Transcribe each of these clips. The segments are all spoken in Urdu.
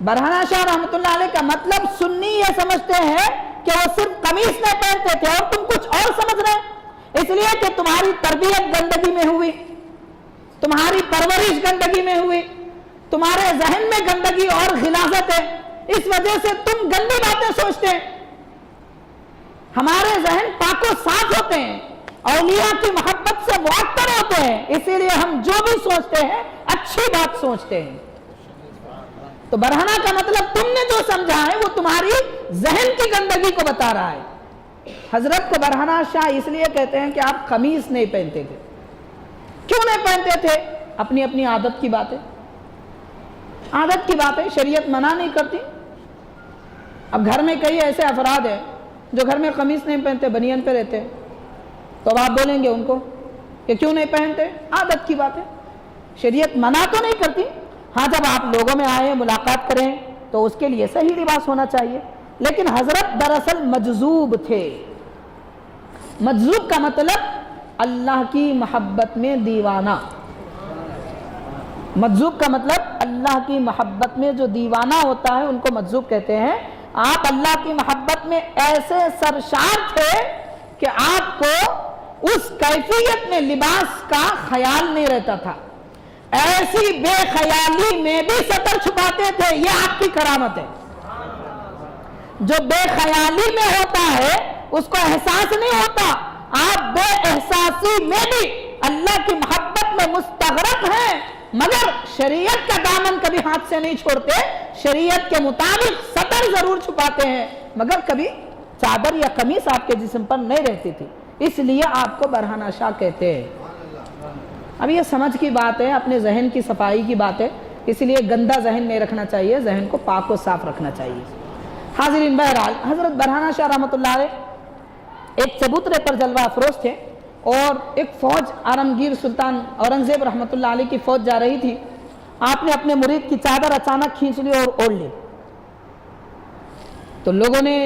برہنہ شاہ رحمۃ اللہ علیہ کا مطلب سنی یہ سمجھتے ہیں کہ وہ صرف قمیص نہیں پہنتے تھے اور تم کچھ اور سمجھ رہے ہیں، اس لیے کہ تمہاری تربیت گندگی میں ہوئی، تمہاری پرورش گندگی میں ہوئی، تمہارے ذہن میں گندگی اور غلاظت ہے، اس وجہ سے تم گندی باتیں سوچتے ہیں۔ ہمارے ذہن پاک و صاف ہوتے ہیں، اولیاء کی محبت سے معطر ہوتے ہیں، اسی لیے ہم جو بھی سوچتے ہیں اچھی بات سوچتے ہیں۔ تو برہنہ کا مطلب تم نے جو سمجھا ہے وہ تمہاری ذہن کی گندگی کو بتا رہا ہے۔ حضرت کو برہنہ شاہ اس لیے کہتے ہیں کہ آپ قمیص نہیں پہنتے تھے۔ کیوں نہیں پہنتے تھے؟ اپنی اپنی عادت کی باتیں، عادت کی باتیں، شریعت منع نہیں کرتی۔ اب گھر میں کئی ایسے افراد ہیں جو گھر میں قمیص نہیں پہنتے، بنیان پہ رہتے ہیں، تو اب آپ بولیں گے ان کو کہ کیوں نہیں پہنتے؟ عادت کی باتیں، شریعت منع تو نہیں کرتی۔ ہاں جب آپ لوگوں میں آئے ملاقات کریں تو اس کے لیے صحیح لباس ہونا چاہیے، لیکن حضرت دراصل مجذوب تھے۔ مجذوب کا مطلب اللہ کی محبت میں دیوانہ، مجذوب کا مطلب اللہ کی محبت میں جو دیوانہ ہوتا ہے ان کو مجذوب کہتے ہیں۔ آپ اللہ کی محبت میں ایسے سرشار تھے کہ آپ کو اس کیفیت میں لباس کا خیال نہیں رہتا تھا، ایسی بے خیالی میں بھی سطر چھپاتے تھے، یہ آپ کی کرامت ہے۔ جو بے خیالی میں ہوتا ہے اس کو احساس نہیں ہوتا، آپ بے احساسی میں بھی اللہ کی محبت میں مستغرق ہیں، مگر شریعت کا دامن کبھی ہاتھ سے نہیں چھوڑتے، شریعت کے مطابق سطر ضرور چھپاتے ہیں، مگر کبھی چادر یا قمیص آپ کے جسم پر نہیں رہتی تھی، اس لیے آپ کو برہنہ شاہ کہتے ہیں۔ اب یہ سمجھ کی بات ہے، اپنے ذہن کی صفائی کی بات ہے، اس لیے گندا ذہن نہیں رکھنا چاہیے، ذہن کو پاک و صاف رکھنا چاہیے۔ حاضرین، بہرحال حضرت برہنہ شاہ رحمۃ اللہ علیہ ایک چبوترے پر جلوہ افروز تھے، اور ایک فوج عالمگیر سلطان اورنگزیب رحمۃ اللہ علیہ کی فوج جا رہی تھی۔ آپ نے اپنے مرید کی چادر اچانک کھینچ لی اور اوڑھ لی، تو لوگوں نے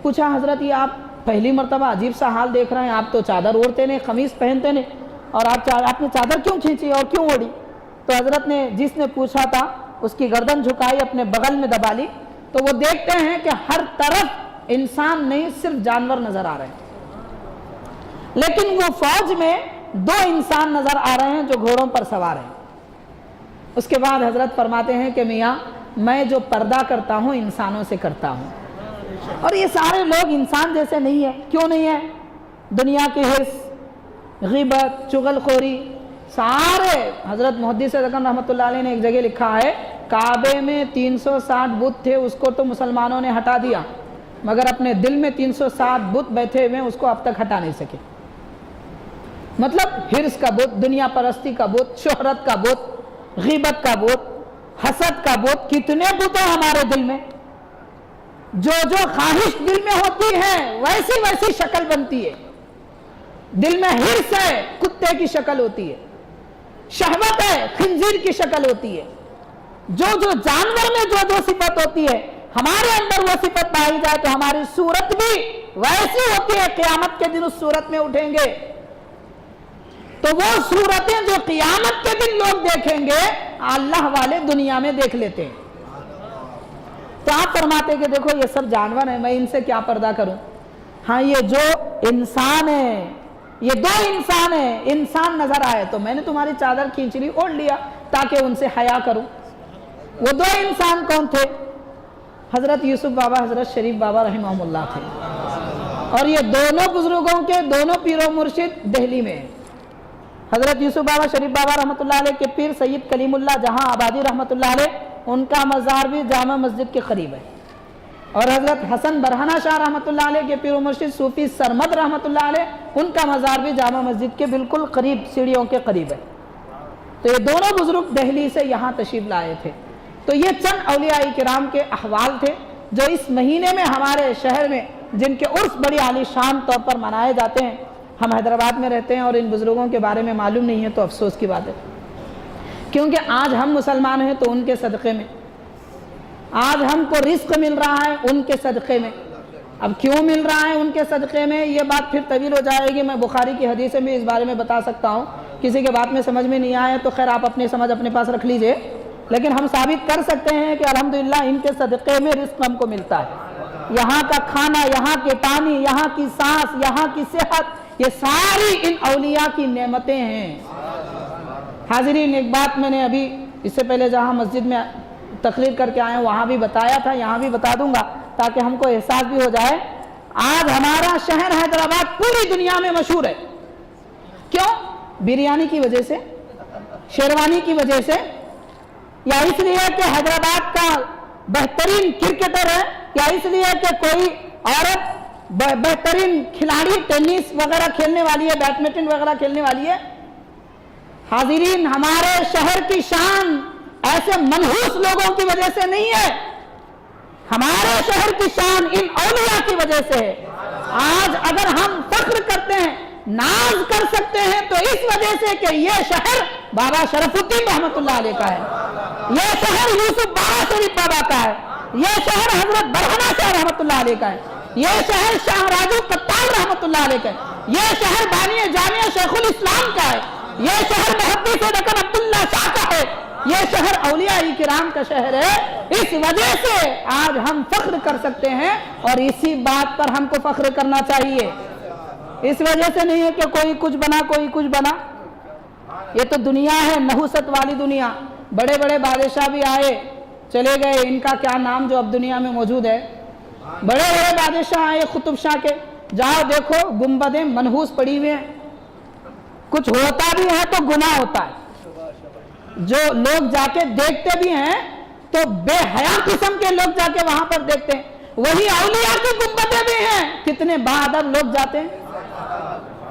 پوچھا حضرت یہ آپ پہلی مرتبہ عجیب سا حال دیکھ رہے ہیں، آپ تو چادر اوڑھتے نہیں، قمیص پہنتے نہیں، اور آپ نے چادر کیوں کھینچی اور کیوں اوڑھی؟ تو حضرت نے جس نے پوچھا تھا اس کی گردن جھکائی، اپنے بغل میں دبا لی، تو وہ دیکھتے ہیں کہ ہر طرف انسان نہیں صرف جانور نظر آ رہے ہیں، لیکن وہ فوج میں دو انسان نظر آ رہے ہیں جو گھوڑوں پر سوار ہیں۔ اس کے بعد حضرت فرماتے ہیں کہ میاں میں جو پردہ کرتا ہوں انسانوں سے کرتا ہوں، اور یہ سارے لوگ انسان جیسے نہیں ہیں۔ کیوں نہیں ہیں؟ دنیا کے حرص، غیبت، چغل خوری، سارے۔ حضرت محدث رکن رحمۃ اللہ علیہ نے ایک جگہ لکھا ہے کعبے میں 360 بت تھے، اس کو تو مسلمانوں نے ہٹا دیا، مگر اپنے دل میں 360 بت بیٹھے ہوئے اس کو اب تک ہٹا نہیں سکے۔ مطلب حرص کا بت، دنیا پرستی کا بت، شہرت کا بت، غیبت کا بت، حسد کا بت، کتنے بت ہیں ہمارے دل میں۔ جو خواہش دل میں ہوتی ہے ویسی ویسی شکل بنتی ہے۔ دل میں حرص ہے، کتے کی شکل ہوتی ہے، شہوت ہے، خنزیر کی شکل ہوتی ہے۔ جو جانور میں جو صفت ہوتی ہے ہمارے اندر وہ صفت پائی جائے تو ہماری صورت بھی ویسی ہوتی ہے۔ قیامت کے دن اس صورت میں اٹھیں گے تو وہ صورتیں جو قیامت کے دن لوگ دیکھیں گے اللہ والے دنیا میں دیکھ لیتے ہیں۔ تو آپ فرماتے کہ دیکھو یہ سب جانور ہیں، میں ان سے کیا پردہ کروں؟ ہاں یہ جو انسان ہے، یہ دو انسان ہیں، انسان نظر آئے تو میں نے تمہاری چادر کھینچ لی، اوڑھ لیا تاکہ ان سے حیا کروں۔ وہ دو انسان کون تھے؟ حضرت یوسف بابا، حضرت شریف بابا رحمہم اللہ تھے، اور یہ دونوں بزرگوں کے دونوں پیر و مرشد دہلی میں ہیں۔ حضرت یوسف بابا شریف بابا رحمۃ اللہ علیہ کے پیر سید کلیم اللہ جہاں آبادی رحمۃ اللہ علیہ، ان کا مزار بھی جامع مسجد کے قریب ہے، اور حضرت حسن برہنہ شاہ رحمۃ اللہ علیہ کے پیر و مرشد صوفی سرمد رحمۃ اللہ علیہ، ان کا مزار بھی جامع مسجد کے بالکل قریب، سیڑھیوں کے قریب ہے۔ تو یہ دونوں بزرگ دہلی سے یہاں تشریف لائے تھے۔ تو یہ چند اولیاء کرام کے احوال تھے جو اس مہینے میں ہمارے شہر میں جن کے عرس بڑی عالی شان طور پر منائے جاتے ہیں۔ ہم حیدرآباد میں رہتے ہیں اور ان بزرگوں کے بارے میں معلوم نہیں ہے تو افسوس کی بات ہے، کیونکہ آج ہم مسلمان ہیں تو ان کے صدقے میں، آج ہم کو رزق مل رہا ہے ان کے صدقے میں۔ اب کیوں مل رہا ہے ان کے صدقے میں، یہ بات پھر طویل ہو جائے گی، میں بخاری کی حدیث میں اس بارے میں بتا سکتا ہوں، کسی کے بات میں سمجھ میں نہیں آیا تو خیر آپ اپنی سمجھ اپنے پاس رکھ لیجئے، لیکن ہم ثابت کر سکتے ہیں کہ الحمدللہ ان کے صدقے میں رزق ہم کو ملتا ہے۔ یہاں کا کھانا، یہاں کے پانی، یہاں کی سانس، یہاں کی صحت، یہ ساری ان اولیاء کی نعمتیں ہیں۔ حاضرین، ایک بات میں نے ابھی اس سے پہلے جہاں مسجد میں تقریر کر کے آئے ہیں وہاں بھی بتایا تھا، یہاں بھی بتا دوں گا تاکہ ہم کو احساس بھی ہو جائے۔ آج ہمارا شہر حیدرآباد پوری دنیا میں مشہور ہے۔ کیوں؟ بریانی کی وجہ سے، شیروانی کی وجہ سے، یا اس لیے کہ حیدرآباد کا بہترین کرکٹر ہے، یا اس لیے کہ کوئی عورت بہترین کھلاڑی ٹینس وغیرہ کھیلنے والی ہے، بیڈمنٹن وغیرہ کھیلنے والی ہے۔ حاضرین، ہمارے شہر کی شان ایسے منحوس لوگوں کی وجہ سے نہیں ہے، ہمارے شہر کی شان ان اولیاء کی وجہ سے ہے۔ آج اگر ہم فخر کرتے ہیں، ناز کر سکتے ہیں تو اس وجہ سے کہ یہ شہر بابا شرف الدین رحمت اللہ علیہ کا ہے، یہ شہر یوسف بابا شریف بابا کا ہے، یہ شہر حضرت برہنہ شاہ رحمت اللہ علیہ کا ہے، یہ شہر شاہ راجو کتال رحمت اللہ علیہ کا ہے، یہ شہر بانی جامعہ شیخ الاسلام کا ہے، یہ شہر محدث دکن عبداللہ شاہ کا ہے، یہ شہر اولیاء کرام کا شہر ہے۔ اس وجہ سے آج ہم فخر کر سکتے ہیں اور اسی بات پر ہم کو فخر کرنا چاہیے، اس وجہ سے نہیں ہے کہ کوئی کچھ بنا کوئی کچھ بنا۔ یہ تو دنیا ہے، نحوست والی دنیا، بڑے بڑے بادشاہ بھی آئے چلے گئے، ان کا کیا نام جو اب دنیا میں موجود ہے، بڑے بڑے بادشاہ آئے قطب شاہ کے، جاؤ دیکھو گنبدیں منحوس پڑی ہوئے ہیں، کچھ ہوتا بھی ہے تو گناہ ہوتا ہے، جو لوگ جا کے دیکھتے بھی ہیں تو بے حیا قسم کے لوگ جا کے وہاں پر دیکھتے ہیں، وہی اولیاء کی گنبدیں بھی ہیں، کتنے باادب لوگ جاتے ہیں۔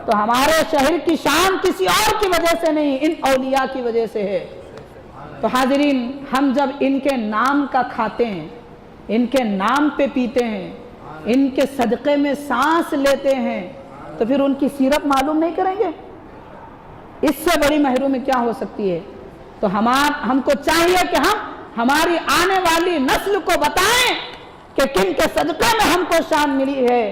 تو ہمارے شہر کی شان کسی اور کی وجہ سے نہیں، ان اولیاء کی وجہ سے ہے۔ تو حاضرین، ہم جب ان کے نام کا کھاتے ہیں، ان کے نام پہ پیتے ہیں، ان کے صدقے میں سانس لیتے ہیں، تو پھر ان کی سیرت معلوم نہیں کریں گے؟ اس سے بڑی محرومی کیا ہو سکتی ہے؟ تو ہم کو چاہیے کہ ہم ہماری آنے والی نسل کو بتائیں کہ کن کے صدقے میں ہم کو شان ملی ہے۔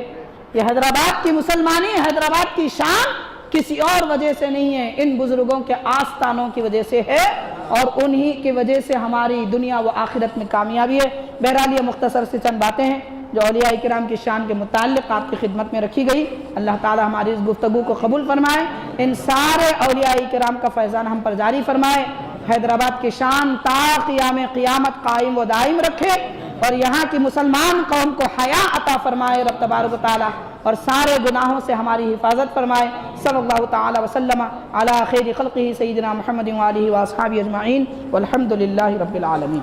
یہ حیدرآباد کی مسلمانی، حیدرآباد کی شان کسی اور وجہ سے نہیں ہے، ان بزرگوں کے آستانوں کی وجہ سے ہے، اور انہی کی وجہ سے ہماری دنیا و آخرت میں کامیابی ہے۔ بہرحال یہ مختصر سے چند باتیں ہیں جو اولیاء کرام کی شان کے متعلق آپ کی خدمت میں رکھی گئی۔ اللہ تعالی ہماری اس گفتگو کو قبول فرمائے، ان سارے اولیاء کرام کا فیضان ہم پر جاری فرمائے، حیدرآباد کی شان تا قیام قیامت قائم و دائم رکھے، اور یہاں کی مسلمان قوم کو حیا عطا فرمائے رب تبارک و تعالی، اور سارے گناہوں سے ہماری حفاظت فرمائے۔ صلی اللہ تعالی وسلم علی خیر خلقہ سیدنا محمد وآلہ واصحابہ اجمعین، والحمد للہ رب العالمین۔